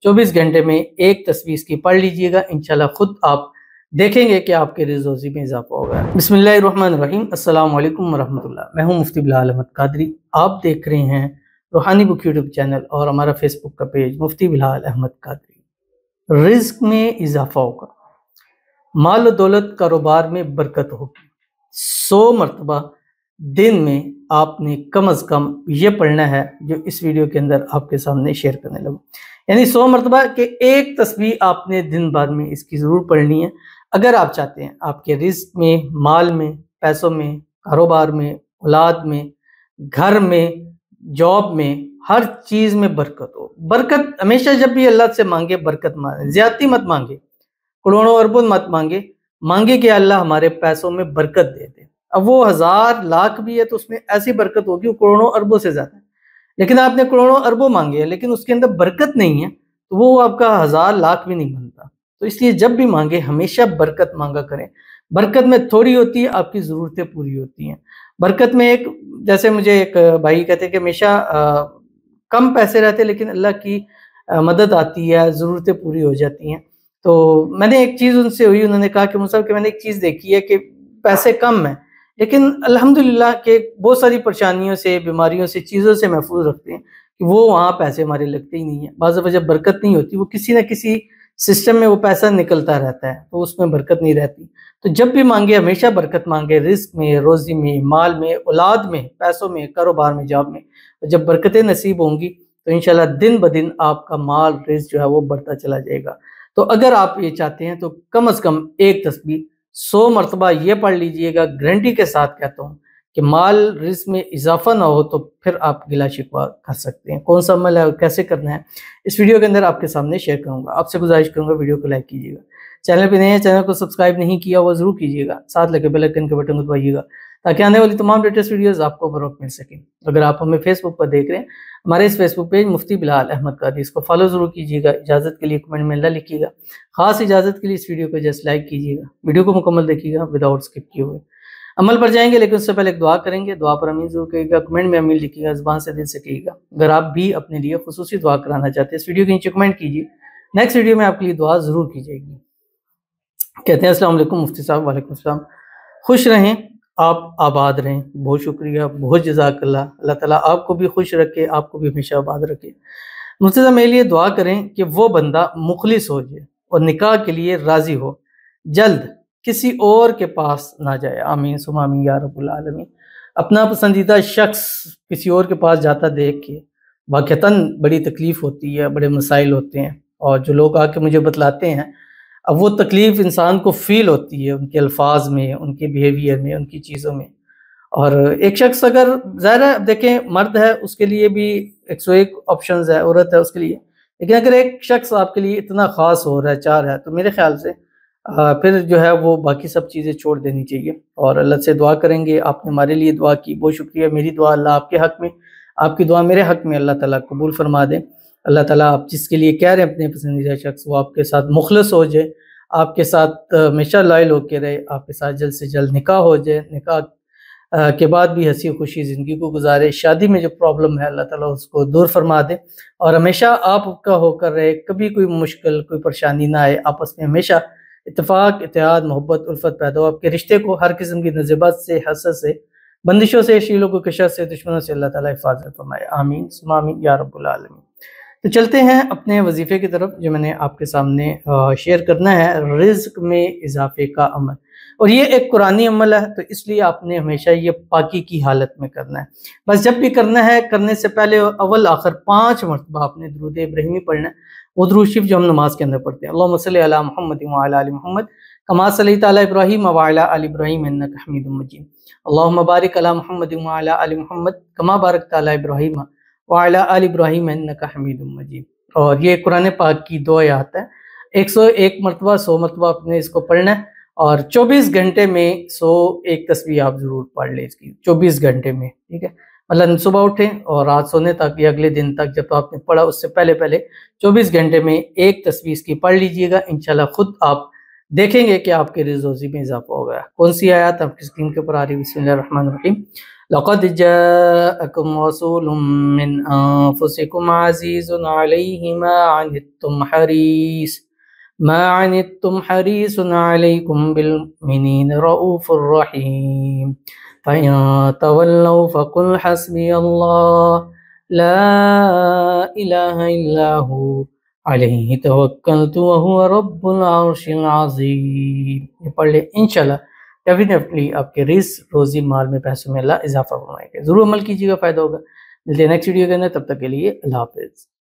24 گھنٹے میں ایک تسبیح اس کی پڑھ لیجئے گا، انشاءاللہ خود آپ دیکھیں گے کہ آپ کے رزق و روزی میں اضافہ ہوگا۔ بسم اللہ الرحمن الرحیم، السلام علیکم ورحمۃ اللہ۔ میں ہوں مفتی بلال احمد قادری، آپ دیکھ رہے ہیں روحانی بک یوٹیوب چینل اور ہمارا فیس بک کا پیج مفتی بلال احمد قادری۔ رزق میں اضافہ ہوگا، مال و دولت کاروبار میں برکت ہوگی۔ 100 مرتبہ دن میں آپ نے کم از کم یہ پڑھنا ہے جو اس ویڈیو کے اندر آپ کے سامنے شیئر کرنے لگوں، یعنی 100 مرتبہ کہ ایک تسبیح آپ نے دن بعد میں اس کی ضرور پڑھنی ہے اگر آپ چاہتے ہیں آپ کے رزق میں، مال میں، پیسوں میں، کاروبار میں، اولاد میں، گھر میں، جاب میں، ہر چیز میں برکت ہو۔ برکت ہمیشہ جب بھی اللہ سے مانگے برکت مانگے، زیادتی مت مانگے، کروڑوں اربوں مت مانگے کہ اللہ ہمارے پیسوں میں برکت دے دے۔ اب وہ 1000 لاکھ بھی ہے تو اس میں ایسی برکت ہوگی وہ کروڑوں اربوں سے زیادہ ہے، لیکن آپ نے کروڑوں اربوں مانگے ہیں لیکن اس کے اندر برکت نہیں ہے تو وہ آپ کا 1000 لاکھ بھی نہیں بنتا۔ تو اس لیے جب بھی مانگے ہمیشہ برکت مانگا کریں۔ برکت میں تھوڑی ہوتی ہے، آپ کی ضرورتیں پوری ہوتی ہیں۔ برکت میں جیسے مجھے ایک بھائی کہتے ہیں کہ ہمیشہ کم پیسے رہتے لیکن اللہ کی مدد آتی ہے، ضرورتیں پوری ہو جاتی ہیں۔ تو میں نے ایک چیز ان سے ہوئی، انہوں نے کہا کہ مصعب کہ میں نے ایک چیز دیکھی ہے کہ پیسے کم ہیں لیکن الحمدللہ کہ بہت ساری پریشانیوں سے، بیماریوں سے، چیزوں سے محفوظ رکھتے ہیں کہ وہ وہاں پیسے ہمارے لگتے ہی نہیں ہیں۔ بعض دفعہ جب برکت نہیں ہوتی وہ کسی نہ کسی سسٹم میں وہ پیسہ نکلتا رہتا ہے تو اس میں برکت نہیں رہتی۔ تو جب بھی مانگے ہمیشہ برکت مانگے، رزق میں، روزی میں، مال میں، اولاد میں، پیسوں میں، کاروبار میں، جاب میں۔ جب برکتیں نصیب ہوں گی تو انشاءاللہ دن بدن آپ کا مال رزق جو ہے وہ بڑھتا چلا جائے گا۔ تو اگر آپ یہ چاہتے ہیں تو کم از کم ایک تسبیح 100 مرتبہ یہ پڑھ لیجئے گا، گارنٹی کے ساتھ کہتا ہوں کہ مال رزق میں اضافہ نہ ہو تو پھر آپ گلا شکوہ کر سکتے ہیں۔ کون سا عمل ہے اور کیسے کرنا ہے اس ویڈیو کے اندر آپ کے سامنے شیئر کروں گا۔ آپ سے گزارش کروں گا ویڈیو کو لائک کیجیے گا، چینل پہ نئے ہیں چینل کو سبسکرائب نہیں کیا وہ ضرور کیجیے گا، ساتھ لگے بیل آئیکن کے بٹن کو دبائیے گا تاکہ آنے والی تمام لیٹسٹ ویڈیوز آپ کو بر وقت مل سکیں۔ اگر آپ ہمیں فیس بک پر دیکھ رہے ہیں، ہمارے اس فیس بک پیج مفتی بلال احمد قادری، اس کو فالو ضرور کیجیے گا۔ اجازت کے لیے کمنٹ میں اللہ لکھیے گا، خاص اجازت کے لیے اس ویڈیو کو جسٹ لائک کیجیے گا، ویڈیو کو مکمل دیکھیے گا وداؤٹ اسکپ کیے ہوئے۔ عمل پر جائیں گے لیکن اس سے پہلے ایک دعا کریں گے، دعا پر امین ضرور کہیے گا، کمنٹ میں امین لکھیے گا، زبان سے دل سے کہیے گا۔ اگر آپ بھی اپنے لیے خصوصی دعا کرانا چاہتے ہیں اس ویڈیو کے نیچے کمنٹ کیجیے، نیکسٹ ویڈیو میں آپ کے لیے دعا ضرور کی جائے گی۔ کہتے ہیں السلام علیکم مفتی صاحب۔ وعلیکم السلام۔ خوش رہیں، آپ آباد رہیں۔ بہت شکریہ، بہت جزاک اللہ۔ اللہ تعالیٰ آپ کو بھی خوش رکھے، آپ کو بھی ہمیشہ آباد رکھے۔ مفتی صاحب میرے لیے دعا کریں کہ وہ بندہ مخلص ہو جائے اور نکاح کے لیے راضی ہو، جلد کسی اور کے پاس نہ جائے۔ آمین ثم آمین یا رب العالمین۔ اپنا پسندیدہ شخص کسی اور کے پاس جاتا دیکھ کے واقعتاً بڑی تکلیف ہوتی ہے، بڑے مسائل ہوتے ہیں، اور جو لوگ آ کے مجھے بتلاتے ہیں اب وہ تکلیف انسان کو فیل ہوتی ہے ان کے الفاظ میں، ان کے بیہیویئر میں، ان کی چیزوں میں۔ اور ایک شخص اگر ظاہر ہے دیکھیں مرد ہے اس کے لیے بھی 101 آپشنز ہے، عورت ہے اس کے لیے، لیکن اگر ایک شخص آپ کے لیے اتنا خاص ہو رہا ہے، چار ہے، تو میرے خیال سے پھر جو ہے وہ باقی سب چیزیں چھوڑ دینی چاہیے اور اللہ سے دعا کریں گے۔ آپ نے ہمارے لیے دعا کی، بہت شکریہ۔ میری دعا اللہ آپ کے حق میں، آپ کی دعا میرے حق میں اللہ تعالیٰ قبول فرما دیں۔ اللہ تعالیٰ آپ جس کے لیے کہہ رہے ہیں اپنے پسندیدہ شخص، وہ آپ کے ساتھ مخلص ہو جائے، آپ کے ساتھ ہمیشہ لائل ہو کے رہے، آپ کے ساتھ جلد سے جلد نکاح ہو جائے، نکاح کے بعد بھی ہنسی خوشی زندگی کو گزارے۔ شادی میں جو پرابلم ہے اللہ تعالیٰ اس کو دور فرما دے اور ہمیشہ آپ کا ہو کر رہے، کبھی کوئی مشکل کوئی پریشانی نہ آئے، آپس میں ہمیشہ اتفاق، اتحاد، محبت، الفت پیدا ہو۔ آپ کے رشتے کو ہر قسم کی نزبت سے، حسد سے، بندشوں سے، شیلوں کو کشت سے، دشمنوں سے اللہ تعالیٰ حفاظت فرمائے۔ آمین ثم آمین یا رب العالمین۔ تو چلتے ہیں اپنے وظیفے کی طرف جو میں نے آپ کے سامنے شیئر کرنا ہے، رزق میں اضافے کا عمل، اور یہ ایک قرآنی عمل ہے تو اس لیے آپ نے ہمیشہ یہ پاکی کی حالت میں کرنا ہے۔ بس جب بھی کرنا ہے، کرنے سے پہلے اول آخر 5 مرتبہ آپ نے درود ابراہیمی پڑھنا ہے، وہ درود شریف جو ہم نماز کے اندر پڑھتے ہیں، اللہم صلی علی محمد وعلی آل محمد کما صلیت علی ابراہیم وعلی آل ابراہیم انک حمید مجید، اللہم بارک علی محمد وعلی آل محمد کما بارکت علی ابراہیم وعلی آل ابراہیم انک حمید مجید۔ اور یہ قرآن پاک کی 2 آیات ہے، 101 مرتبہ 100 مرتبہ آپ نے اس کو پڑھنا ہے، اور 24 گھنٹے میں 101 تسبیح آپ ضرور پڑھ لیں اس کی، 24 گھنٹے میں، ٹھیک ہے۔ مطلب صبح اٹھیں اور رات سونے تک یا اگلے دن تک جب آپ نے پڑھا اس سے پہلے 24 گھنٹے میں ایک تسبیح اس کی پڑھ لیجئے گا، انشاءاللہ خود آپ دیکھیں گے کہ آپ کے رزق روزی میں اضافہ ہوگا۔ کون سی آیات آپ کی اسکرین کے اوپر آ رہی ہے؟ بسم اللہ الرحمن الرحیم۔ لقد جاءکم رسول من انفسکم عزیز علیہ ما عنتم حریص علیکم بالمؤمنین رؤوف الرحیم فَإِن تَوَلَّوْا فَقُلْ حَسْبِيَ اللَّهُ لَا إِلَٰهَ إِلَّا هُوَ عَلَيْهِ تَوَكَّلْتُ وَهُوَ رَبُّ الْعَرْشِ الْعَظِيمِ۔ یہ پڑھ لیں، انشاءاللہ ڈیفینیٹلی آپ کے رزق روزی مال میں پیسوں میں اللہ اضافہ فرمائے گا۔ ضرور عمل کیجیے گا، فائدہ ہوگا۔ ملتے ہیں نیکسٹ ویڈیو کے اندر، تب تک کے لیے اللہ حافظ۔